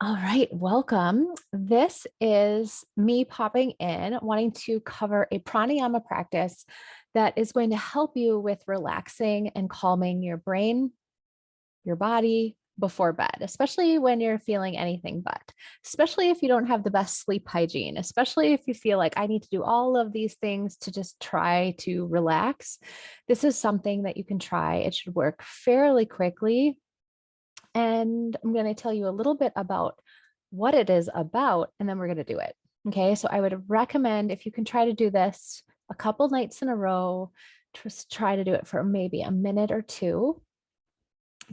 All right, welcome. This is me popping in, wanting to cover a pranayama practice that is going to help you with relaxing and calming your brain, your body before bed, especially when you're feeling anything but, especially if you don't have the best sleep hygiene, especially if you feel like I need to do all of these things to just try to relax. This is something that you can try. It should work fairly quickly, and I'm going to tell you a little bit about what it is about, and then we're going to do it. Okay. So I would recommend if you can try to do this a couple nights in a row, just try to do it for maybe a minute or two,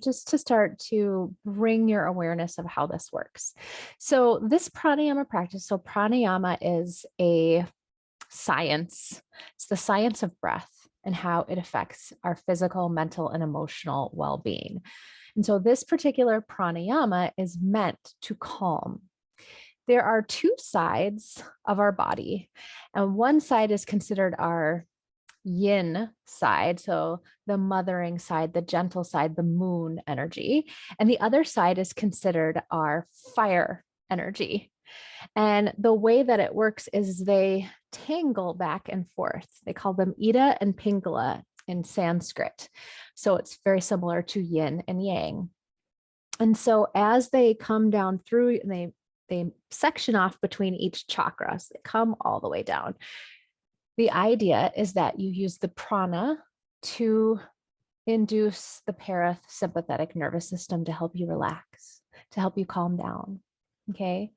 just to start to bring your awareness of how this works. So, this pranayama practice, so pranayama is a science, it's the science of breath and how it affects our physical, mental, and emotional well being. And so this particular pranayama is meant to calm. There are two sides of our body, and one side is considered our yin side, so the mothering side, the gentle side, the moon energy, and the other side is considered our fire energy. And the way that it works is they tangle back and forth. They call them Ida and Pingala in Sanskrit. So it's very similar to yin and yang. And so as they come down through, they section off between each chakra. So they come all the way down. The idea is that you use the prana to induce the parasympathetic nervous system to help you relax, to help you calm down. Okay.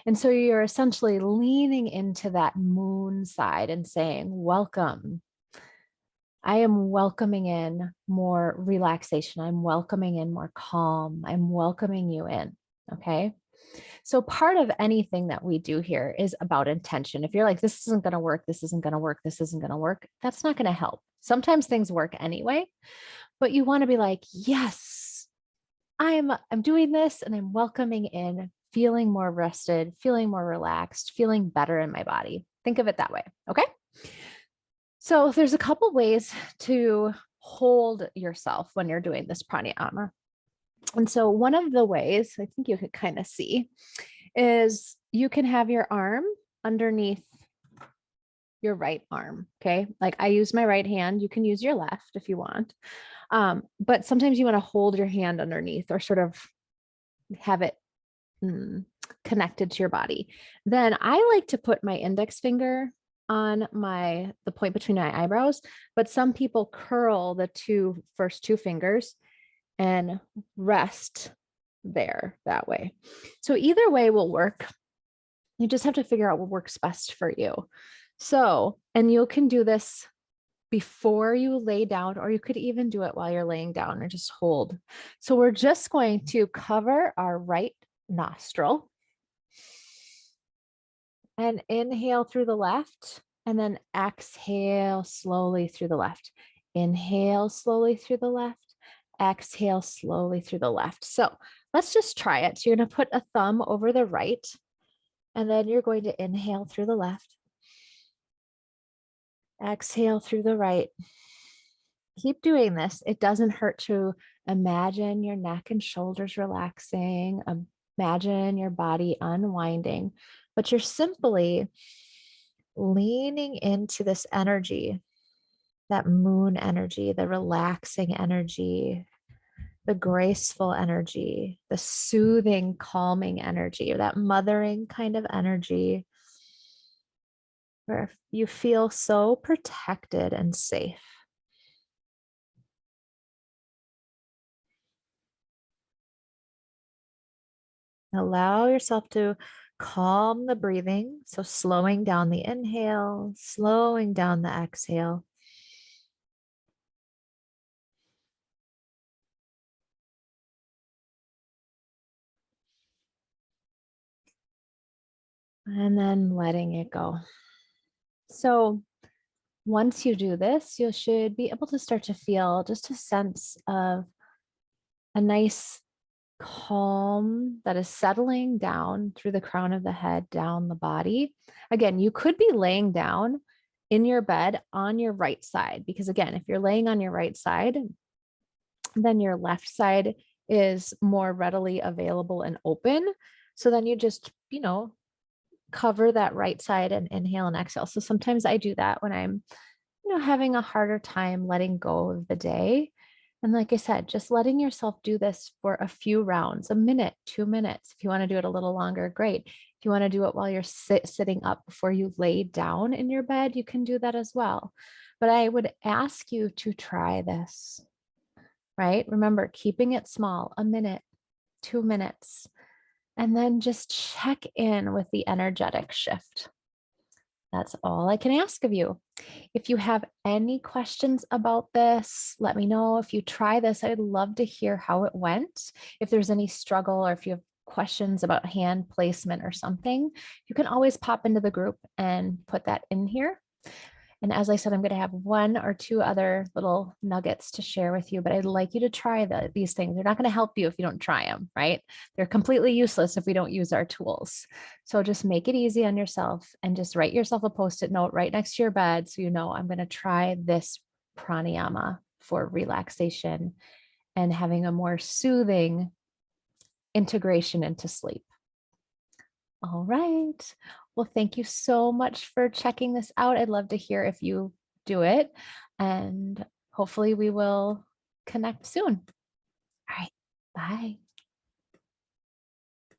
And so you're essentially leaning into that moon side and saying, welcome. I am welcoming in more relaxation. I'm welcoming in more calm. I'm welcoming you in. Okay. So part of anything that we do here is about intention. If you're like, this isn't going to work, this isn't going to work, this isn't going to work, that's not going to help. Sometimes things work anyway, but you want to be like, yes, I'm doing this and I'm welcoming in, feeling more rested, feeling more relaxed, feeling better in my body. Think of it that way. Okay. So there's a couple ways to hold yourself when you're doing this pranayama. And so one of the ways I think you could kind of see is you can have your arm underneath your right arm. Okay. Like I use my right hand. You can use your left if you want. But sometimes you want to hold your hand underneath or sort of have it connected to your body. Then I like to put my index finger on the point between my eyebrows, but some people curl the first two fingers and rest there that way. So either way will work. You just have to figure out what works best for you. So, and you can do this before you lay down, or you could even do it while you're laying down or just hold. So we're just going to cover our right nostril and inhale through the left, and then exhale slowly through the left. Inhale slowly through the left. Exhale slowly through the left. So let's just try it. So you're going to put a thumb over the right, and then you're going to inhale through the left. Exhale through the right. Keep doing this. It doesn't hurt to imagine your neck and shoulders relaxing, imagine your body unwinding, but you're simply leaning into this energy, that moon energy, the relaxing energy, the graceful energy, the soothing, calming energy, or that mothering kind of energy where you feel so protected and safe. Allow yourself to calm the breathing. So slowing down the inhale, slowing down the exhale. And then letting it go. So once you do this, you should be able to start to feel just a sense of a nice calm that is settling down through the crown of the head, down the body. Again, you could be laying down in your bed on your right side, because again, if you're laying on your right side, then your left side is more readily available and open. So then you just, cover that right side and inhale and exhale. So sometimes I do that when I'm, having a harder time letting go of the day. And like I said, just letting yourself do this for a few rounds, a minute, 2 minutes. If you want to do it a little longer, great. If you want to do it while you're sitting up before you lay down in your bed, you can do that as well. But I would ask you to try this, right? Remember, keeping it small, a minute, 2 minutes, and then just check in with the energetic shift. That's all I can ask of you. If you have any questions about this, let me know. If you try this, I'd love to hear how it went. If there's any struggle or if you have questions about hand placement or something, you can always pop into the group and put that in here. And as I said, I'm going to have one or two other little nuggets to share with you, but I'd like you to try these things. They're not going to help you if you don't try them, right? They're completely useless if we don't use our tools. So just make it easy on yourself and just write yourself a post-it note right next to your bed. So, I'm going to try this pranayama for relaxation and having a more soothing integration into sleep. All right. Well, thank you so much for checking this out. I'd love to hear if you do it, and hopefully we will connect soon. All right. Bye.